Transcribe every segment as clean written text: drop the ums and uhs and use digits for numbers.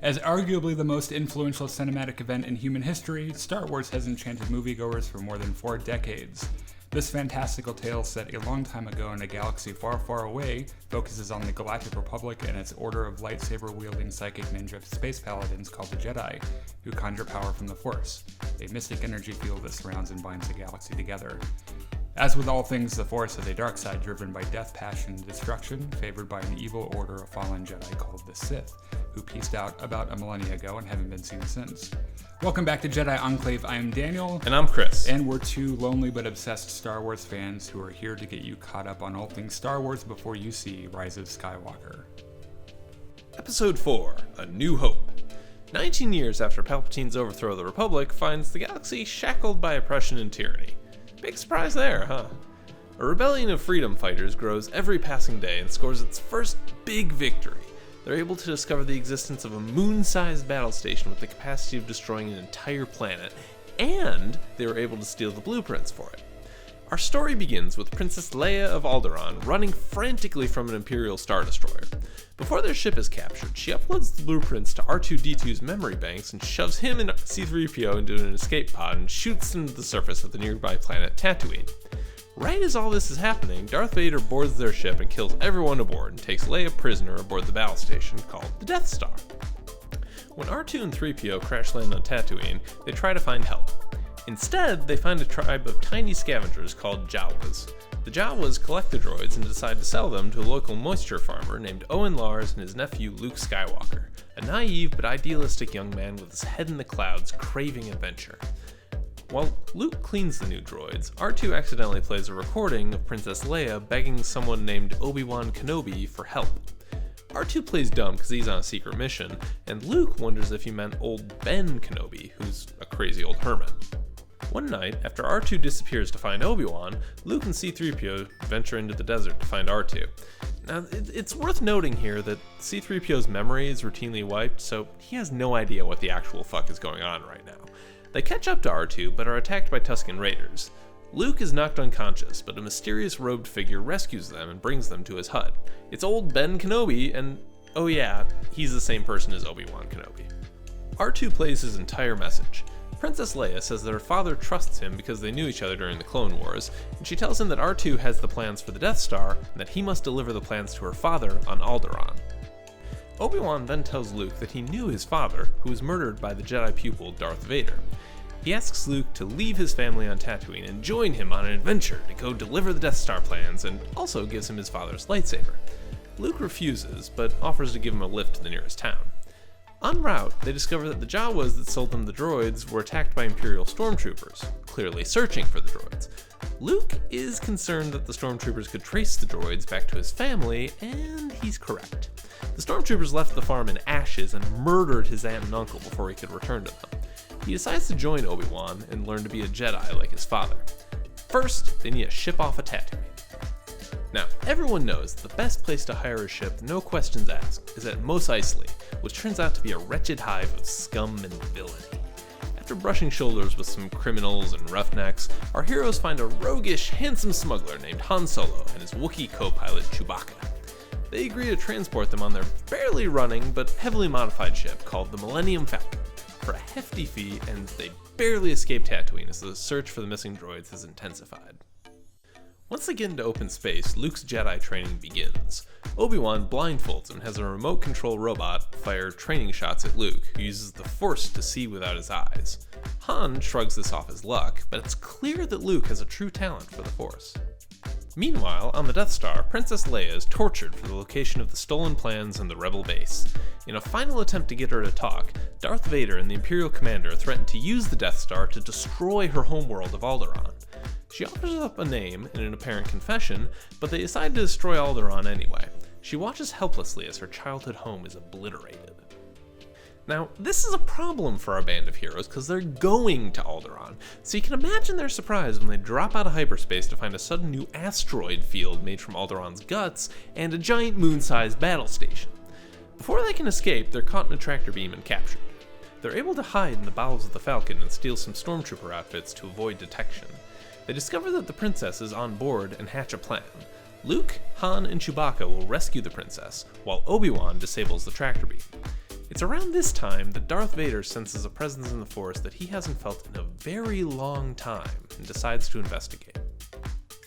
As arguably the most influential cinematic event in human history, Star Wars has enchanted moviegoers for more than 4 decades. This fantastical tale, set a long time ago in a galaxy far, far away, focuses on the Galactic Republic and its order of lightsaber-wielding psychic ninja space paladins called the Jedi, who conjure power from the Force, a mystic energy field that surrounds and binds the galaxy together. As with all things, the Force has a dark side driven by death, passion, and destruction, favored by an evil order of fallen Jedi called the Sith, who peaced out about a millennia ago and haven't been seen since. Welcome back to Jedi Enclave. I am Daniel. And I'm Chris. And we're 2 lonely but obsessed Star Wars fans who are here to get you caught up on all things Star Wars before you see Rise of Skywalker. Episode 4, A New Hope. 19 years after Palpatine's overthrow of the Republic finds the galaxy shackled by oppression and tyranny. Big surprise there, huh? A rebellion of freedom fighters grows every passing day and scores its first big victory. They're able to discover the existence of a moon-sized battle station with the capacity of destroying an entire planet, and they were able to steal the blueprints for it. Our story begins with Princess Leia of Alderaan running frantically from an Imperial Star Destroyer. Before their ship is captured, she uploads the blueprints to R2-D2's memory banks and shoves him and C-3PO into an escape pod and shoots them to the surface of the nearby planet Tatooine. Right as all this is happening, Darth Vader boards their ship and kills everyone aboard and takes Leia prisoner aboard the battle station called the Death Star. When R2 and 3PO crash land on Tatooine, they try to find help. Instead, they find a tribe of tiny scavengers called Jawas. The Jawas collect the droids and decide to sell them to a local moisture farmer named Owen Lars and his nephew Luke Skywalker, a naive but idealistic young man with his head in the clouds craving adventure. While Luke cleans the new droids, R2 accidentally plays a recording of Princess Leia begging someone named Obi-Wan Kenobi for help. R2 plays dumb because he's on a secret mission, and Luke wonders if he meant old Ben Kenobi, who's a crazy old hermit. One night, after R2 disappears to find Obi-Wan, Luke and C-3PO venture into the desert to find R2. Now, it's worth noting here that C-3PO's memory is routinely wiped, so he has no idea what the actual fuck is going on right now. They catch up to R2, but are attacked by Tusken Raiders. Luke is knocked unconscious, but a mysterious robed figure rescues them and brings them to his hut. It's old Ben Kenobi, and oh yeah, he's the same person as Obi-Wan Kenobi. R2 plays his entire message. Princess Leia says that her father trusts him because they knew each other during the Clone Wars, and she tells him that R2 has the plans for the Death Star, and that he must deliver the plans to her father on Alderaan. Obi-Wan then tells Luke that he knew his father, who was murdered by the Jedi pupil Darth Vader. He asks Luke to leave his family on Tatooine and join him on an adventure to go deliver the Death Star plans, and also gives him his father's lightsaber. Luke refuses, but offers to give him a lift to the nearest town. En route, they discover that the Jawas that sold them the droids were attacked by Imperial stormtroopers, clearly searching for the droids. Luke is concerned that the stormtroopers could trace the droids back to his family, and he's correct. The stormtroopers left the farm in ashes and murdered his aunt and uncle before he could return to them. He decides to join Obi-Wan and learn to be a Jedi like his father. First, they need to ship off a Tatooine. Now, everyone knows the best place to hire a ship, no questions asked, is at Mos Eisley, which turns out to be a wretched hive of scum and villainy. After brushing shoulders with some criminals and roughnecks, our heroes find a roguish, handsome smuggler named Han Solo and his Wookiee co-pilot Chewbacca. They agree to transport them on their barely running but heavily modified ship called the Millennium Falcon for a hefty fee, and they barely escape Tatooine as the search for the missing droids has intensified. Once they get into open space, Luke's Jedi training begins. Obi-Wan blindfolds him and has a remote control robot fire training shots at Luke, who uses the Force to see without his eyes. Han shrugs this off as luck, but it's clear that Luke has a true talent for the Force. Meanwhile, on the Death Star, Princess Leia is tortured for the location of the stolen plans and the Rebel base. In a final attempt to get her to talk, Darth Vader and the Imperial commander threaten to use the Death Star to destroy her homeworld of Alderaan. She offers up a name in an apparent confession, but they decide to destroy Alderaan anyway. She watches helplessly as her childhood home is obliterated. Now, this is a problem for our band of heroes because they're going to Alderaan, so you can imagine their surprise when they drop out of hyperspace to find a sudden new asteroid field made from Alderaan's guts and a giant moon-sized battle station. Before they can escape, they're caught in a tractor beam and captured. They're able to hide in the bowels of the Falcon and steal some stormtrooper outfits to avoid detection. They discover that the princess is on board and hatch a plan. Luke, Han, and Chewbacca will rescue the princess, while Obi-Wan disables the tractor beam. It's around this time that Darth Vader senses a presence in the Force that he hasn't felt in a very long time and decides to investigate.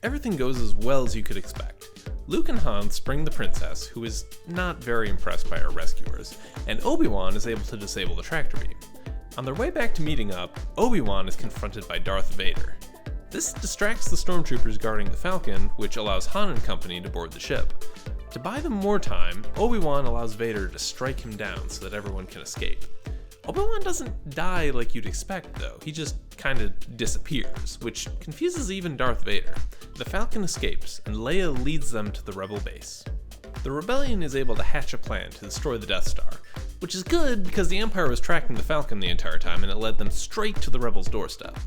Everything goes as well as you could expect. Luke and Han spring the princess, who is not very impressed by her rescuers, and Obi-Wan is able to disable the tractor beam. On their way back to meeting up, Obi-Wan is confronted by Darth Vader. This distracts the stormtroopers guarding the Falcon, which allows Han and company to board the ship. To buy them more time, Obi-Wan allows Vader to strike him down so that everyone can escape. Obi-Wan doesn't die like you'd expect though, he just kinda disappears, which confuses even Darth Vader. The Falcon escapes, and Leia leads them to the Rebel base. The Rebellion is able to hatch a plan to destroy the Death Star, which is good because the Empire was tracking the Falcon the entire time and it led them straight to the Rebels' doorstep.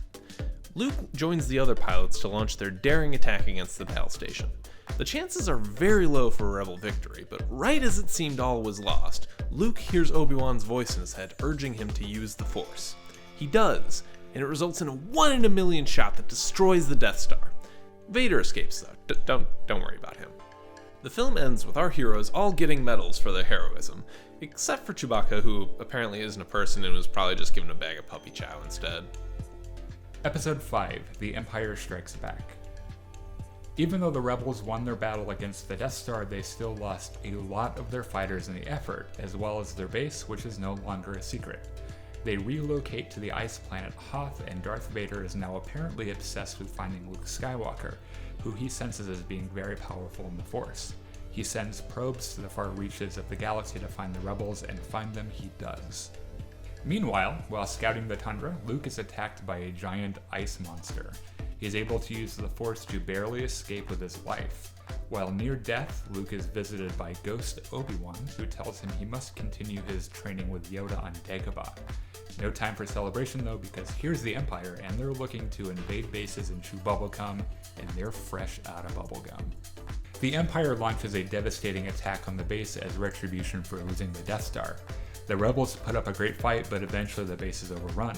Luke joins the other pilots to launch their daring attack against the battle station. The chances are very low for a Rebel victory, but right as it seemed all was lost, Luke hears Obi-Wan's voice in his head urging him to use the Force. He does, and it results in a 1 in a million shot that destroys the Death Star. Vader escapes though, don't worry about him. The film ends with our heroes all getting medals for their heroism, except for Chewbacca, who apparently isn't a person and was probably just given a bag of puppy chow instead. Episode 5, The Empire Strikes Back. Even though the rebels won their battle against the Death Star, they still lost a lot of their fighters in the effort, as well as their base, which is no longer a secret. They relocate to the ice planet Hoth, and Darth Vader is now apparently obsessed with finding Luke Skywalker, who he senses as being very powerful in the Force. He sends probes to the far reaches of the galaxy to find the rebels, and find them he does. Meanwhile, while scouting the tundra, Luke is attacked by a giant ice monster. He is able to use the Force to barely escape with his life. While near death, Luke is visited by Ghost Obi-Wan, who tells him he must continue his training with Yoda on Dagobah. No time for celebration though, because here's the Empire, and they're looking to invade bases and chew bubblegum, and they're fresh out of bubblegum. The Empire launches a devastating attack on the base as retribution for losing the Death Star. The rebels put up a great fight, but eventually the base is overrun.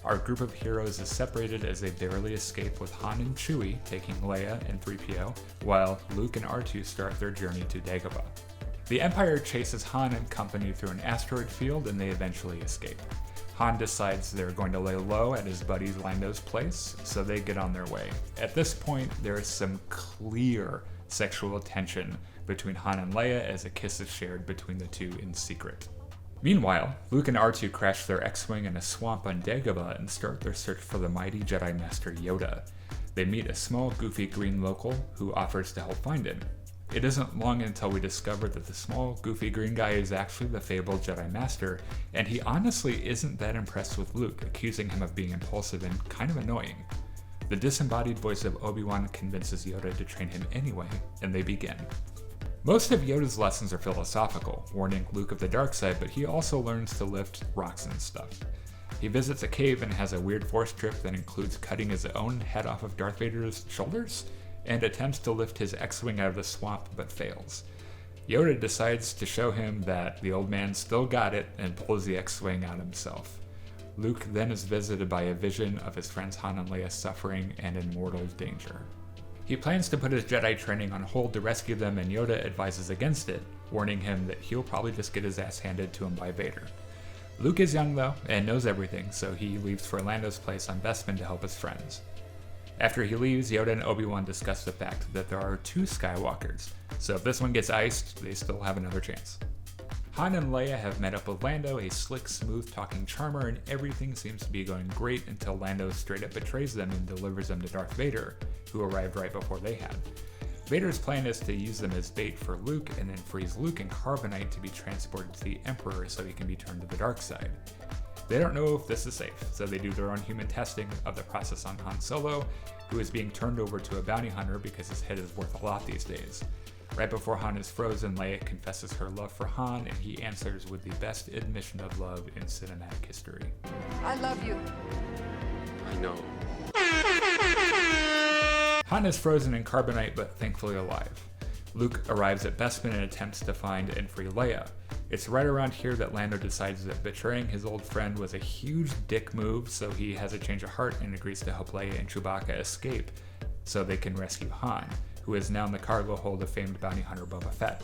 Our group of heroes is separated as they barely escape, with Han and Chewie taking Leia and 3PO, while Luke and R2 start their journey to Dagobah. The Empire chases Han and company through an asteroid field, and they eventually escape. Han decides they're going to lay low at his buddy Lando's place, so they get on their way. At this point, there is some clear sexual tension between Han and Leia as a kiss is shared between the two in secret. Meanwhile, Luke and R2 crash their X-Wing in a swamp on Dagobah and start their search for the mighty Jedi Master Yoda. They meet a small, goofy green local who offers to help find him. It isn't long until we discover that the small, goofy green guy is actually the fabled Jedi Master, and he honestly isn't that impressed with Luke, accusing him of being impulsive and kind of annoying. The disembodied voice of Obi-Wan convinces Yoda to train him anyway, and they begin. Most of Yoda's lessons are philosophical, warning Luke of the dark side, but he also learns to lift rocks and stuff. He visits a cave and has a weird Force trip that includes cutting his own head off of Darth Vader's shoulders, and attempts to lift his X-Wing out of the swamp but fails. Yoda decides to show him that the old man still got it and pulls the X-Wing out himself. Luke then is visited by a vision of his friends Han and Leia suffering and in mortal danger. He plans to put his Jedi training on hold to rescue them, and Yoda advises against it, warning him that he'll probably just get his ass handed to him by Vader. Luke is young though, and knows everything, so he leaves for Lando's place on Bespin to help his friends. After he leaves, Yoda and Obi-Wan discuss the fact that there are 2 Skywalkers, so if this one gets iced, they still have another chance. Han and Leia have met up with Lando, a slick, smooth-talking charmer, and everything seems to be going great until Lando straight up betrays them and delivers them to Darth Vader, who arrived right before they had. Vader's plan is to use them as bait for Luke and then freeze Luke in carbonite to be transported to the Emperor so he can be turned to the dark side. They don't know if this is safe, so they do their own human testing of the process on Han Solo, who is being turned over to a bounty hunter because his head is worth a lot these days. Right before Han is frozen, Leia confesses her love for Han, and he answers with the best admission of love in cinematic history. I love you. I know. Han is frozen in carbonite, but thankfully alive. Luke arrives at Bespin and attempts to find and free Leia. It's right around here that Lando decides that betraying his old friend was a huge dick move, so he has a change of heart and agrees to help Leia and Chewbacca escape so they can rescue Han, who is now in the cargo hold of famed bounty hunter Boba Fett.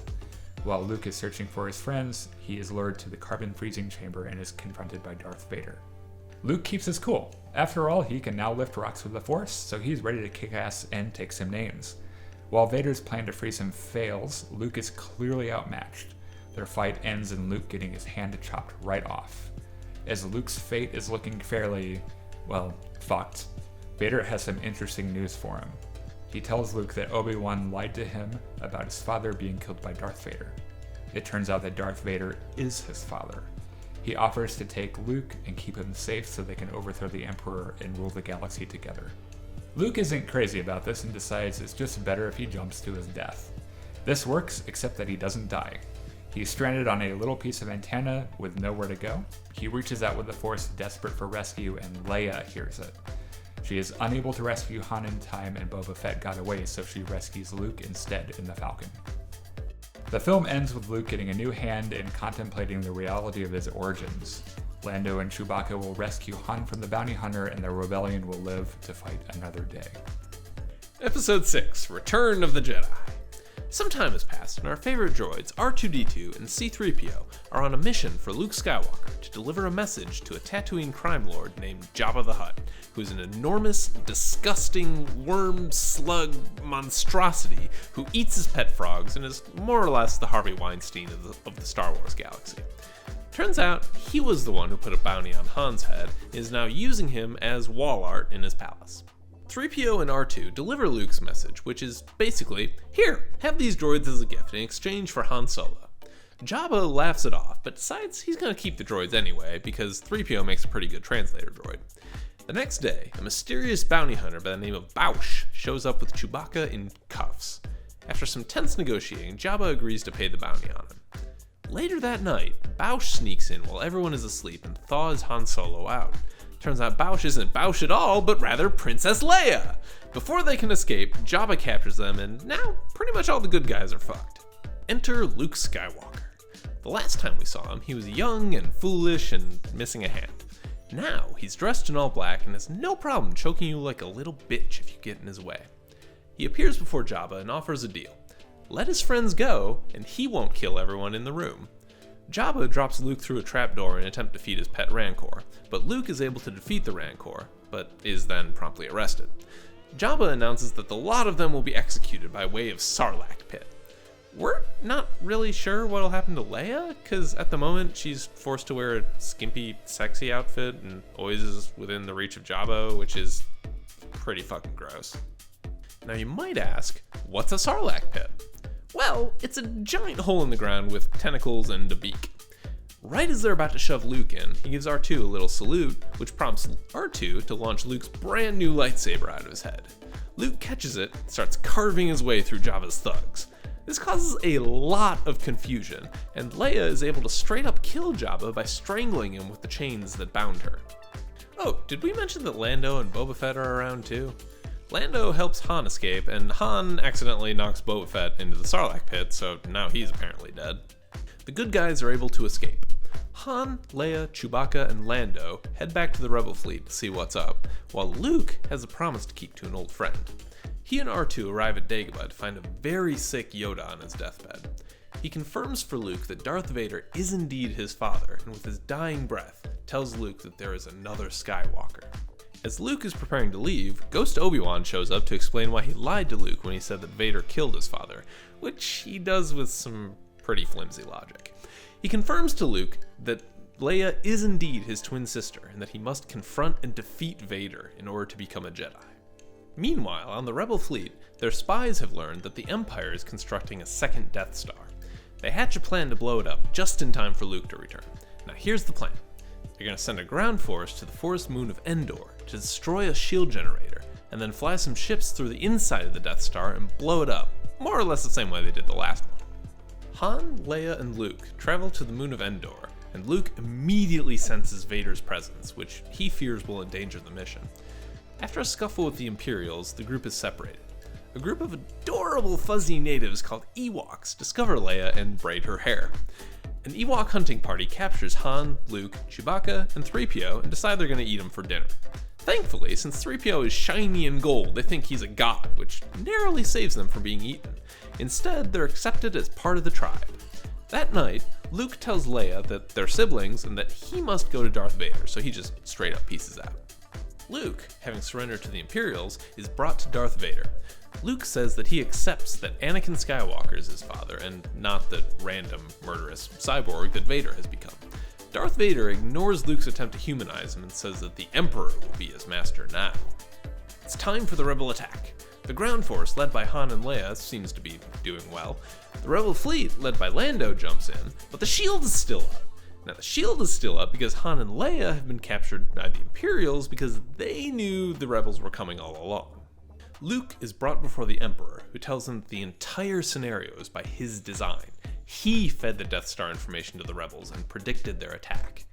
While Luke is searching for his friends, he is lured to the carbon freezing chamber and is confronted by Darth Vader. Luke keeps his cool. After all, he can now lift rocks with the Force, so he's ready to kick ass and take some names. While Vader's plan to freeze him fails, Luke is clearly outmatched. Their fight ends in Luke getting his hand chopped right off. As Luke's fate is looking fairly, fucked, Vader has some interesting news for him. He tells Luke that Obi-Wan lied to him about his father being killed by Darth Vader. It turns out that Darth Vader is his father. He offers to take Luke and keep him safe so they can overthrow the Emperor and rule the galaxy together. Luke isn't crazy about this and decides it's just better if he jumps to his death. This works, except that he doesn't die. He's stranded on a little piece of antenna with nowhere to go. He reaches out with the Force, desperate for rescue, and Leia hears it. She is unable to rescue Han in time, and Boba Fett got away, so she rescues Luke instead in the Falcon. The film ends with Luke getting a new hand and contemplating the reality of his origins. Lando and Chewbacca will rescue Han from the bounty hunter, and the rebellion will live to fight another day. Episode 6, Return of the Jedi. Some time has passed, and our favorite droids, R2-D2 and C-3PO, are on a mission for Luke Skywalker to deliver a message to a Tatooine crime lord named Jabba the Hutt, who's an enormous, disgusting, worm-slug monstrosity who eats his pet frogs and is more or less the Harvey Weinstein of the Star Wars galaxy. Turns out, he was the one who put a bounty on Han's head and is now using him as wall art in his palace. 3PO and R2 deliver Luke's message, which is basically, here, have these droids as a gift in exchange for Han Solo. Jabba laughs it off, but decides he's going to keep the droids anyway, because 3PO makes a pretty good translator droid. The next day, a mysterious bounty hunter by the name of Boushh shows up with Chewbacca in cuffs. After some tense negotiating, Jabba agrees to pay the bounty on him. Later that night, Boushh sneaks in while everyone is asleep and thaws Han Solo out. Turns out Boushh isn't Boushh at all, but rather Princess Leia! Before they can escape, Jabba captures them, and now pretty much all the good guys are fucked. Enter Luke Skywalker. The last time we saw him, he was young and foolish and missing a hand. Now, he's dressed in all black and has no problem choking you like a little bitch if you get in his way. He appears before Jabba and offers a deal. Let his friends go, and he won't kill everyone in the room. Jabba drops Luke through a trapdoor in an attempt to feed his pet Rancor, but Luke is able to defeat the Rancor, but is then promptly arrested. Jabba announces that the lot of them will be executed by way of Sarlacc pit. We're not really sure what'll happen to Leia, because at the moment she's forced to wear a skimpy, sexy outfit and always is within the reach of Jabba, which is pretty fucking gross. Now you might ask, what's a Sarlacc pit? Well, it's a giant hole in the ground with tentacles and a beak. Right as they're about to shove Luke in, he gives R2 a little salute, which prompts R2 to launch Luke's brand new lightsaber out of his head. Luke catches it and starts carving his way through Jabba's thugs. This causes a lot of confusion, and Leia is able to straight up kill Jabba by strangling him with the chains that bound her. Oh, did we mention that Lando and Boba Fett are around too? Lando helps Han escape, and Han accidentally knocks Boba Fett into the Sarlacc pit, so now he's apparently dead. The good guys are able to escape. Han, Leia, Chewbacca, and Lando head back to the Rebel fleet to see what's up, while Luke has a promise to keep to an old friend. He and R2 arrive at Dagobah to find a very sick Yoda on his deathbed. He confirms for Luke that Darth Vader is indeed his father, and with his dying breath, tells Luke that there is another Skywalker. As Luke is preparing to leave, Ghost Obi-Wan shows up to explain why he lied to Luke when he said that Vader killed his father, which he does with some pretty flimsy logic. He confirms to Luke that Leia is indeed his twin sister, and that he must confront and defeat Vader in order to become a Jedi. Meanwhile, on the Rebel fleet, their spies have learned that the Empire is constructing a second Death Star. They hatch a plan to blow it up just in time for Luke to return. Now here's the plan. They're going to send a ground force to the forest moon of Endor to destroy a shield generator, and then fly some ships through the inside of the Death Star and blow it up, more or less the same way they did the last one. Han, Leia, and Luke travel to the moon of Endor, and Luke immediately senses Vader's presence, which he fears will endanger the mission. After a scuffle with the Imperials, the group is separated. A group of adorable fuzzy natives called Ewoks discover Leia and braid her hair. An Ewok hunting party captures Han, Luke, Chewbacca, and 3PO and decide they're going to eat them for dinner. Thankfully, since 3PO is shiny and gold, they think he's a god, which narrowly saves them from being eaten. Instead, they're accepted as part of the tribe. That night, Luke tells Leia that they're siblings and that he must go to Darth Vader, so he just straight up pieces out. Luke, having surrendered to the Imperials, is brought to Darth Vader. Luke says that he accepts that Anakin Skywalker is his father, and not the random, murderous cyborg that Vader has become. Darth Vader ignores Luke's attempt to humanize him and says that the Emperor will be his master now. It's time for the Rebel attack. The ground force, led by Han and Leia, seems to be doing well. The Rebel fleet, led by Lando, jumps in, but the shield is still up. Now, the shield is still up because Han and Leia have been captured by the Imperials because they knew the rebels were coming all along. Luke is brought before the Emperor, who tells him that the entire scenario is by his design. He fed the Death Star information to the rebels and predicted their attack.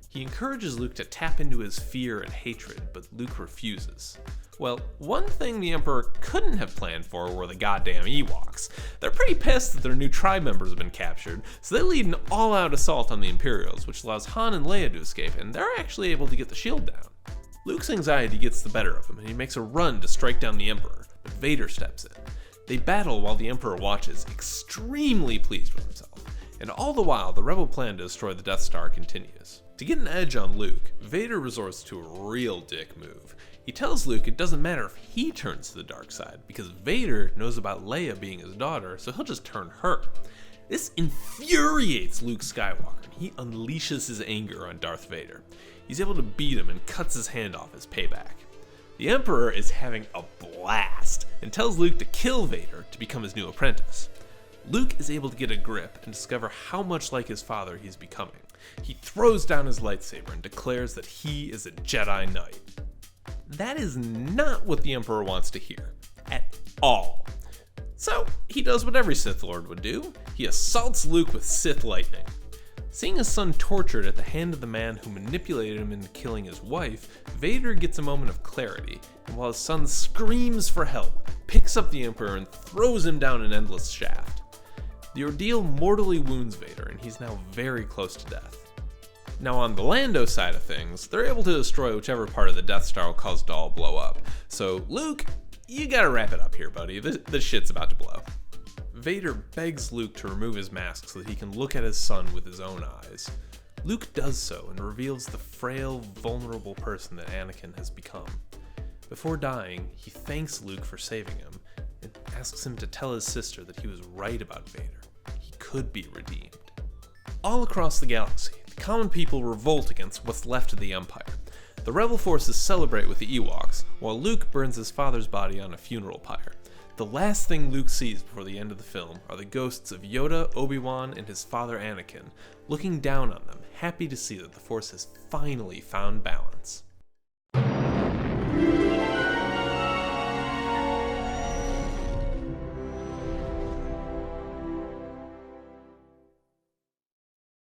He encourages Luke to tap into his fear and hatred, but Luke refuses. Well, one thing the Emperor couldn't have planned for were the goddamn Ewoks. They're pretty pissed that their new tribe members have been captured, so they lead an all-out assault on the Imperials, which allows Han and Leia to escape, and they're actually able to get the shield down. Luke's anxiety gets the better of him, and he makes a run to strike down the Emperor, but Vader steps in. They battle while the Emperor watches, extremely pleased with himself, and all the while the Rebel plan to destroy the Death Star continues. To get an edge on Luke, Vader resorts to a real dick move. He tells Luke it doesn't matter if he turns to the dark side, because Vader knows about Leia being his daughter, so he'll just turn her. This infuriates Luke Skywalker, and he unleashes his anger on Darth Vader. He's able to beat him and cuts his hand off as payback. The Emperor is having a blast, and tells Luke to kill Vader to become his new apprentice. Luke is able to get a grip and discover how much like his father he's becoming. He throws down his lightsaber and declares that he is a Jedi Knight. That is not what the Emperor wants to hear, at all. So, he does what every Sith Lord would do. He assaults Luke with Sith lightning. Seeing his son tortured at the hand of the man who manipulated him into killing his wife, Vader gets a moment of clarity, and while his son screams for help, picks up the Emperor and throws him down an endless shaft. The ordeal mortally wounds Vader, and he's now very close to death. Now on the Lando side of things, they're able to destroy whichever part of the Death Star will cause it to all blow up. So Luke, you gotta wrap it up here, buddy. This shit's about to blow. Vader begs Luke to remove his mask so that he can look at his son with his own eyes. Luke does so and reveals the frail, vulnerable person that Anakin has become. Before dying, he thanks Luke for saving him and asks him to tell his sister that he was right about Vader. He could be redeemed. All across the galaxy, the common people revolt against what's left of the Empire. The rebel forces celebrate with the Ewoks, while Luke burns his father's body on a funeral pyre. The last thing Luke sees before the end of the film are the ghosts of Yoda, Obi-Wan, and his father Anakin, looking down on them, happy to see that the Force has finally found balance.